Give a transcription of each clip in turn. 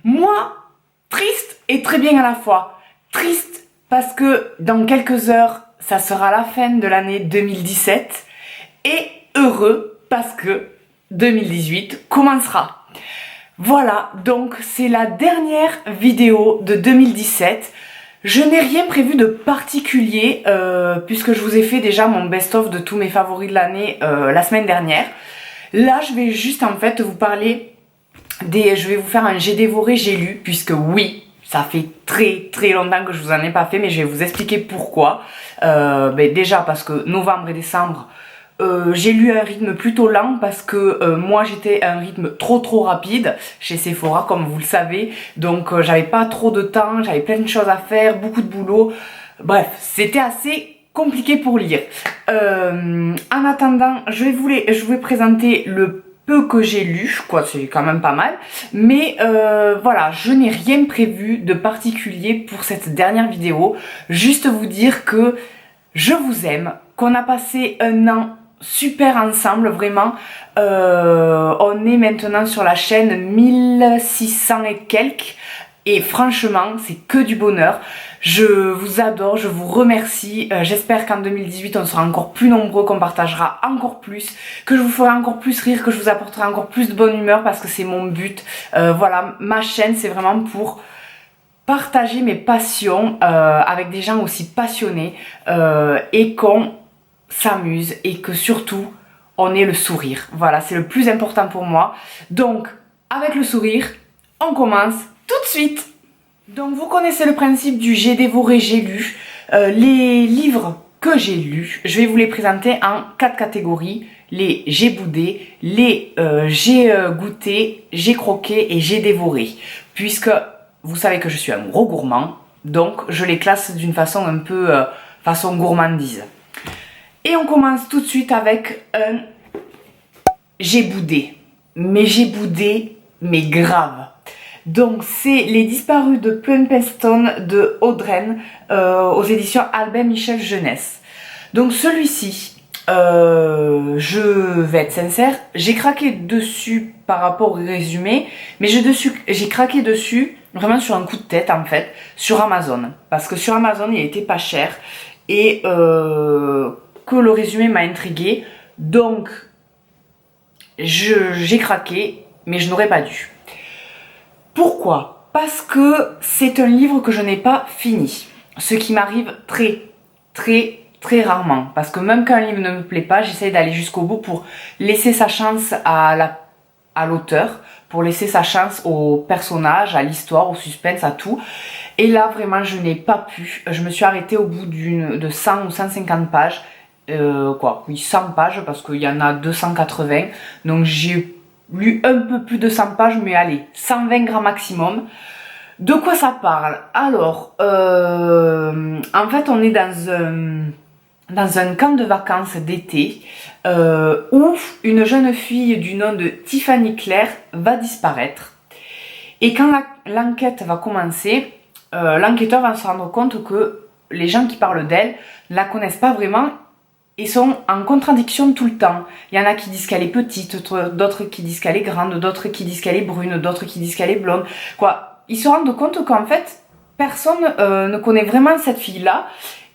Moi, triste et très bien à la fois. Triste parce que dans quelques heures, ça sera la fin de l'année 2017 et heureux parce que 2018 commencera. Voilà, donc c'est la dernière vidéo de 2017. Je n'ai rien prévu de particulier puisque je vous ai fait déjà mon best-of de tous mes favoris de l'année la semaine dernière. Là, je vais juste en fait vous parler je vais vous faire un j'ai dévoré, j'ai lu, puisque oui, ça fait très longtemps que je vous en ai pas fait, mais je vais vous expliquer pourquoi. Déjà parce que novembre et décembre, j'ai lu à un rythme plutôt lent parce que moi j'étais à un rythme trop rapide chez Sephora comme vous le savez, donc j'avais pas trop de temps, j'avais plein de choses à faire, beaucoup de boulot, bref, c'était assez compliqué pour lire. En attendant, je vais présenter le peu que j'ai lu, quoi, c'est quand même pas mal, mais voilà, je n'ai rien prévu de particulier pour cette dernière vidéo, juste vous dire que je vous aime, qu'on a passé un an super ensemble, vraiment. On est maintenant sur la chaîne 1600 et quelques et franchement c'est que du bonheur. Je vous adore, je vous remercie. J'espère qu'en 2018 on sera encore plus nombreux, qu'on partagera encore plus, que je vous ferai encore plus rire, que je vous apporterai encore plus de bonne humeur parce que c'est mon but. Voilà, ma chaîne c'est vraiment pour partager mes passions avec des gens aussi passionnés et qu'on s'amuse et que surtout on ait le sourire. Voilà, c'est le plus important pour moi. Donc, avec le sourire, on commence tout de suite. Donc, vous connaissez le principe du j'ai dévoré, j'ai lu. Les livres que j'ai lus, je vais vous les présenter en 4 catégories. Les j'ai boudé, les j'ai goûté, j'ai croqué et j'ai dévoré. Puisque vous savez que je suis un gros gourmand, donc je les classe d'une façon un peu façon gourmandise. Et on commence tout de suite avec un j'ai boudé. Mais j'ai boudé, mais grave. Donc c'est Les Disparus de Plumpenston de Audren aux éditions Albin Michel Jeunesse. Donc celui-ci, je vais être sincère, j'ai craqué dessus par rapport au résumé, mais j'ai craqué dessus vraiment sur un coup de tête en fait, sur Amazon. Parce que sur Amazon il était pas cher et que le résumé m'a intrigué. Donc j'ai craqué, mais je n'aurais pas dû. Pourquoi? Parce que c'est un livre que je n'ai pas fini. Ce qui m'arrive très rarement. Parce que même quand un livre ne me plaît pas, j'essaie d'aller jusqu'au bout pour laisser sa chance à l'auteur, pour laisser sa chance au personnage, à l'histoire, au suspense, à tout. Et là, vraiment, je n'ai pas pu. Je me suis arrêtée au bout de 100 ou 150 pages. Oui, 100 pages, parce qu'il y en a 280. Donc j'ai lu un peu plus de 100 pages, mais allez, 120 grammes maximum. De quoi ça parle? Alors, en fait, on est dans un camp de vacances d'été où une jeune fille du nom de Tiffany Claire va disparaître. Et quand l'enquête va commencer, l'enquêteur va se rendre compte que les gens qui parlent d'elle ne la connaissent pas vraiment et sont en contradiction tout le temps. Il y en a qui disent qu'elle est petite, d'autres qui disent qu'elle est grande, d'autres qui disent qu'elle est brune, d'autres qui disent qu'elle est blonde. Quoi, ils se rendent compte qu'en fait, personne ne connaît vraiment cette fille-là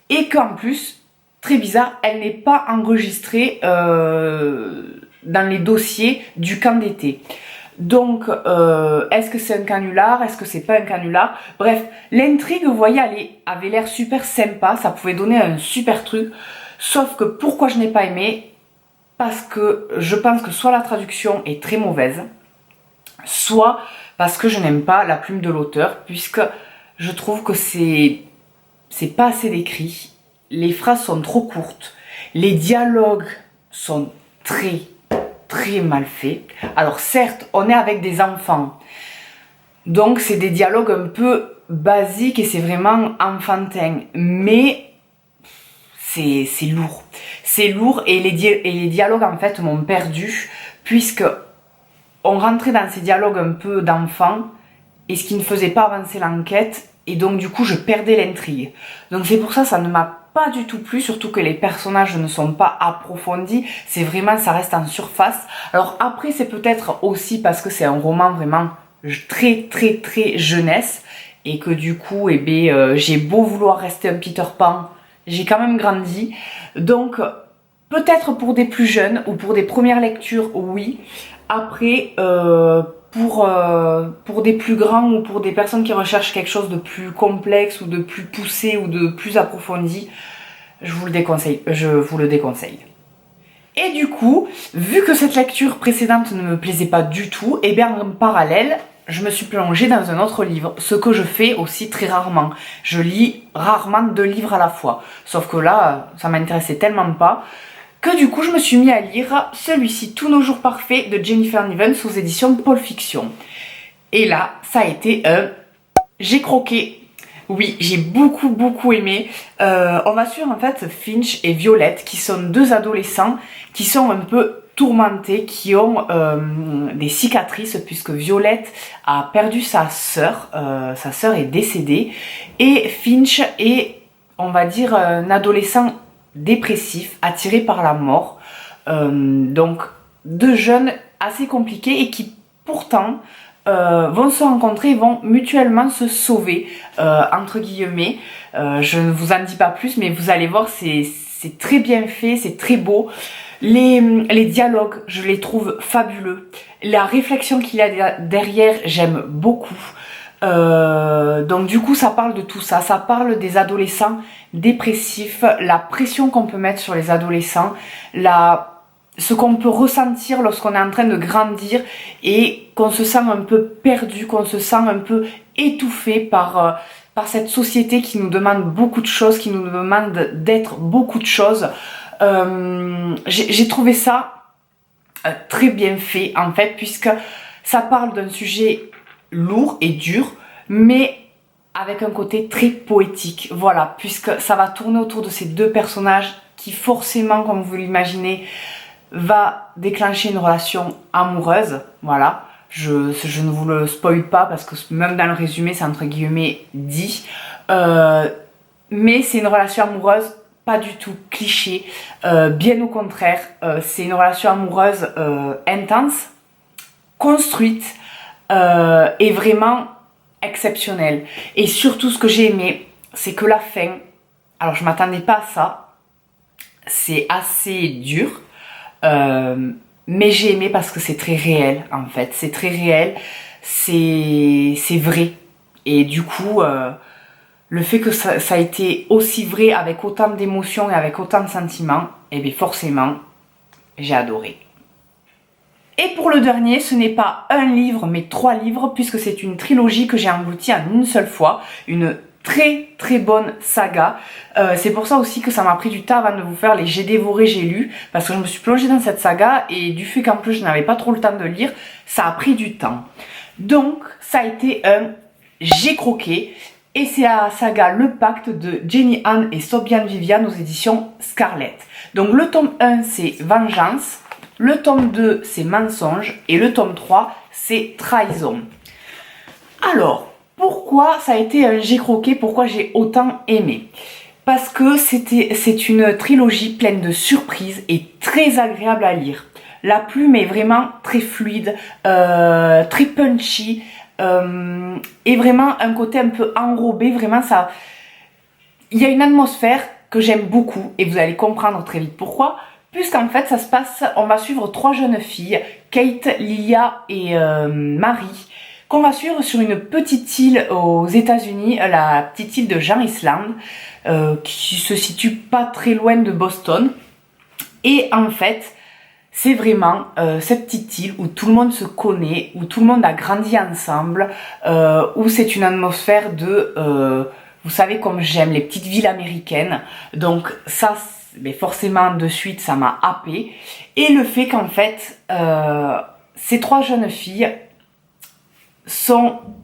et qu'en plus, très bizarre, elle n'est pas enregistrée dans les dossiers du camp d'été. Donc, est-ce que c'est un canular? Est-ce que c'est pas un canular? Bref, l'intrigue, vous voyez, elle avait l'air super sympa, ça pouvait donner un super truc. Sauf que pourquoi je n'ai pas aimé? Parce que je pense que soit la traduction est très mauvaise, soit parce que je n'aime pas la plume de l'auteur, puisque je trouve que c'est pas assez décrit, les phrases sont trop courtes, les dialogues sont très mal faits. Alors certes, on est avec des enfants, donc c'est des dialogues un peu basiques et c'est vraiment enfantin, mais c'est lourd. C'est lourd et les dialogues en fait m'ont perdu puisque on rentrait dans ces dialogues un peu d'enfants et ce qui ne faisait pas avancer l'enquête et donc du coup je perdais l'intrigue. Donc c'est pour ça ça ne m'a pas du tout plu, surtout que les personnages ne sont pas approfondis, c'est vraiment, ça reste en surface. Alors après c'est peut-être aussi parce que c'est un roman vraiment très très très jeunesse et que du coup j'ai beau vouloir rester un Peter Pan, j'ai quand même grandi. Donc peut-être pour des plus jeunes ou pour des premières lectures, oui. Après, pour des plus grands ou pour des personnes qui recherchent quelque chose de plus complexe ou de plus poussé ou de plus approfondi, je vous le déconseille. Et du coup, vu que cette lecture précédente ne me plaisait pas du tout, et bien en parallèle, je me suis plongée dans un autre livre, ce que je fais aussi très rarement. Je lis rarement 2 livres à la fois. Sauf que là, ça m'intéressait tellement pas que du coup, je me suis mis à lire celui-ci, Tous nos jours parfaits, de Jennifer Niven, aux éditions Pôle Fiction. Et là, ça a été j'ai croqué. Oui, j'ai beaucoup aimé. On va suivre en fait Finch et Violette, qui sont 2 adolescents qui sont un peu tourmentés, qui ont des cicatrices, puisque Violette a perdu sa sœur est décédée, et Finch est, on va dire, un adolescent dépressif, attiré par la mort. Donc 2 jeunes assez compliqués et qui pourtant vont se rencontrer, vont mutuellement se sauver, entre guillemets. Je ne vous en dis pas plus, mais vous allez voir, c'est très bien fait, c'est très beau. Les dialogues, je les trouve fabuleux. La réflexion qu'il y a derrière, j'aime beaucoup. Donc du coup, ça parle de tout ça. Ça parle des adolescents dépressifs, la pression qu'on peut mettre sur les adolescents, ce qu'on peut ressentir lorsqu'on est en train de grandir et qu'on se sent un peu perdu, qu'on se sent un peu étouffé par cette société qui nous demande beaucoup de choses, qui nous demande d'être beaucoup de choses. J'ai trouvé ça très bien fait en fait, puisque ça parle d'un sujet lourd et dur, mais avec un côté très poétique. Voilà, puisque ça va tourner autour de ces 2 personnages qui forcément, comme vous l'imaginez, va déclencher une relation amoureuse. Voilà, je ne vous le spoil pas parce que même dans le résumé, c'est entre guillemets dit. Mais c'est une relation amoureuse pas du tout cliché, bien au contraire, c'est une relation amoureuse intense, construite et vraiment exceptionnelle. Et surtout, ce que j'ai aimé, c'est que la fin, alors je m'attendais pas à ça, c'est assez dur, mais j'ai aimé parce que c'est très réel en fait, c'est très réel, c'est vrai. Et du coup, le fait que ça a été aussi vrai, avec autant d'émotions et avec autant de sentiments, et bien forcément, j'ai adoré. Et pour le dernier, ce n'est pas un livre, mais 3 livres, puisque c'est une trilogie que j'ai engloutie en une seule fois, une très bonne saga. C'est pour ça aussi que ça m'a pris du temps avant de vous faire les j'ai dévoré, j'ai lu, parce que je me suis plongée dans cette saga, et du fait qu'en plus je n'avais pas trop le temps de lire, ça a pris du temps. Donc, ça a été un j'ai croqué, et c'est la saga Le Pacte de Jenny Han et Sobian Vivian aux éditions Scarlett. Donc le tome 1 c'est Vengeance, le tome 2 c'est Mensonge et le tome 3 c'est Trahison. Alors, pourquoi ça a été un j'ai croqué, pourquoi j'ai autant aimé? Parce que c'est une trilogie pleine de surprises et très agréable à lire. La plume est vraiment très fluide, très punchy, et vraiment un côté un peu enrobé, vraiment ça. Il y a une atmosphère que j'aime beaucoup et vous allez comprendre très vite pourquoi. Puisqu'en fait ça se passe, on va suivre 3 jeunes filles, Kate, Lilia et Marie, qu'on va suivre sur une petite île aux États-Unis, la petite île de Jean Island, qui se situe pas très loin de Boston. Et en fait, c'est vraiment cette petite île où tout le monde se connaît, où tout le monde a grandi ensemble, où c'est une atmosphère de, vous savez comme j'aime les petites villes américaines. Donc ça, mais forcément de suite, ça m'a happé. Et le fait qu'en fait, ces 3 jeunes filles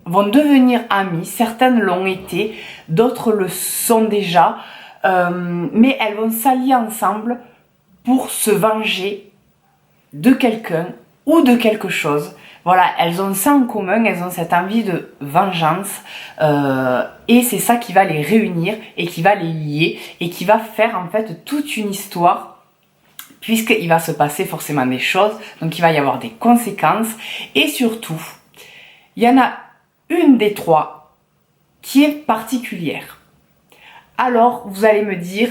vont devenir amies, certaines l'ont été, d'autres le sont déjà, mais elles vont s'allier ensemble pour se venger de quelqu'un ou de quelque chose. Voilà, elles ont ça en commun, elles ont cette envie de vengeance, et c'est ça qui va les réunir et qui va les lier et qui va faire en fait toute une histoire, puisqu'il va se passer forcément des choses, donc il va y avoir des conséquences, et surtout, il y en a une des trois qui est particulière. Alors, vous allez me dire,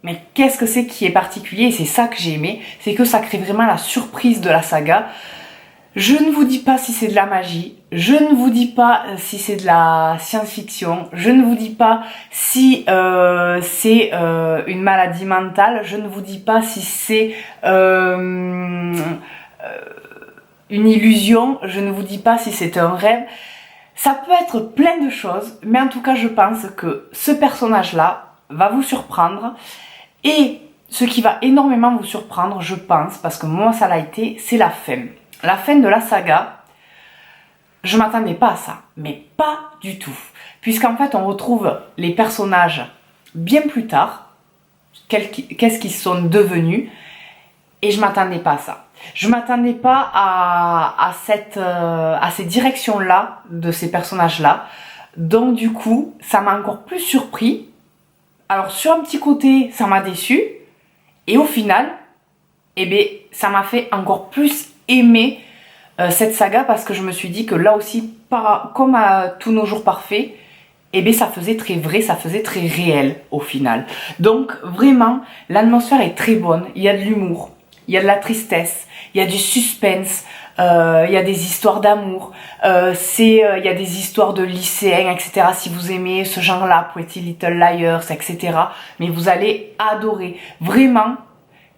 mais qu'est-ce que c'est qui est particulier? Et c'est ça que j'ai aimé, c'est que ça crée vraiment la surprise de la saga. Je ne vous dis pas si c'est de la magie, je ne vous dis pas si c'est de la science-fiction, je ne vous dis pas si c'est une maladie mentale, je ne vous dis pas si c'est une illusion, je ne vous dis pas si c'est un rêve. Ça peut être plein de choses, mais en tout cas je pense que ce personnage-là va vous surprendre. Et ce qui va énormément vous surprendre, je pense, parce que moi ça l'a été, c'est la fin. La fin de la saga, je m'attendais pas à ça, mais pas du tout. Puisqu'en fait, on retrouve les personnages bien plus tard, qu'est-ce qu'ils sont devenus, et je m'attendais pas à ça. Je m'attendais pas à ces directions-là, de ces personnages-là. Donc du coup, ça m'a encore plus surpris. Alors sur un petit côté, ça m'a déçu, et au final, eh bien, ça m'a fait encore plus aimer cette saga parce que je me suis dit que là aussi, comme à tous nos jours parfaits, eh bien ça faisait très vrai, ça faisait très réel au final. Donc vraiment, l'atmosphère est très bonne, il y a de l'humour, il y a de la tristesse, il y a du suspense, il y a des histoires d'amour, il y a des histoires de lycéens, etc. Si vous aimez ce genre-là, Pretty Little Liars, etc. Mais vous allez adorer, vraiment.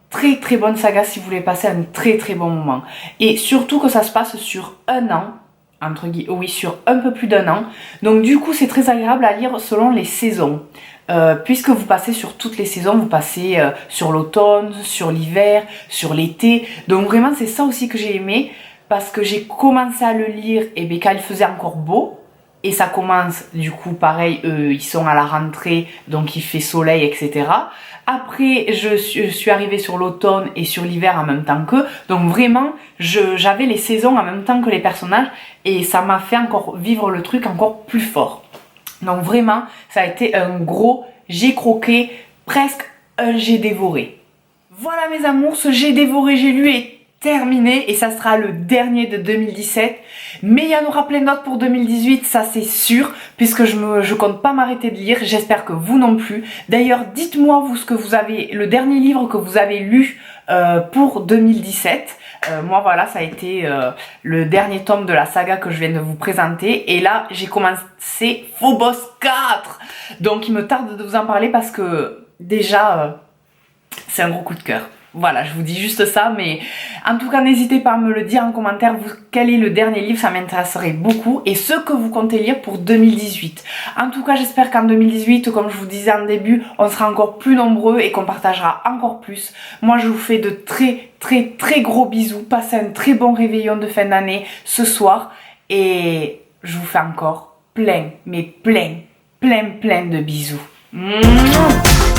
Très très bonne saga si vous voulez passer un très très bon moment. Et surtout que ça se passe sur un an, entre guillemets, oui, sur un peu plus d'un an. Donc du coup c'est très agréable à lire selon les saisons. Puisque vous passez sur toutes les saisons, vous passez sur l'automne, sur l'hiver, sur l'été. Donc vraiment c'est ça aussi que j'ai aimé. Parce que j'ai commencé à le lire et bien, quand il faisait encore beau. Et ça commence, du coup, pareil, ils sont à la rentrée, donc il fait soleil, etc. Après, je suis arrivée sur l'automne et sur l'hiver en même temps qu'eux. Donc vraiment, j'avais les saisons en même temps que les personnages. Et ça m'a fait encore vivre le truc encore plus fort. Donc vraiment, ça a été un gros j'ai croqué, presque un j'ai dévoré. Voilà mes amours, ce j'ai dévoré, j'ai lu est terminé et ça sera le dernier de 2017, mais il y en aura plein d'autres pour 2018, ça c'est sûr, puisque je compte pas m'arrêter de lire, j'espère que vous non plus. D'ailleurs dites-moi vous ce que vous avez, le dernier livre que vous avez lu pour 2017. Moi voilà, ça a été le dernier tome de la saga que je viens de vous présenter, et là j'ai commencé Phobos 4, donc il me tarde de vous en parler parce que déjà c'est un gros coup de cœur. Voilà, je vous dis juste ça, mais en tout cas, n'hésitez pas à me le dire en commentaire, quel est le dernier livre, ça m'intéresserait beaucoup, et ce que vous comptez lire pour 2018. En tout cas, j'espère qu'en 2018, comme je vous disais en début, on sera encore plus nombreux et qu'on partagera encore plus. Moi, je vous fais de très, très, très gros bisous. Passez un très bon réveillon de fin d'année ce soir, et je vous fais encore plein, mais plein, plein, plein de bisous. Mouah.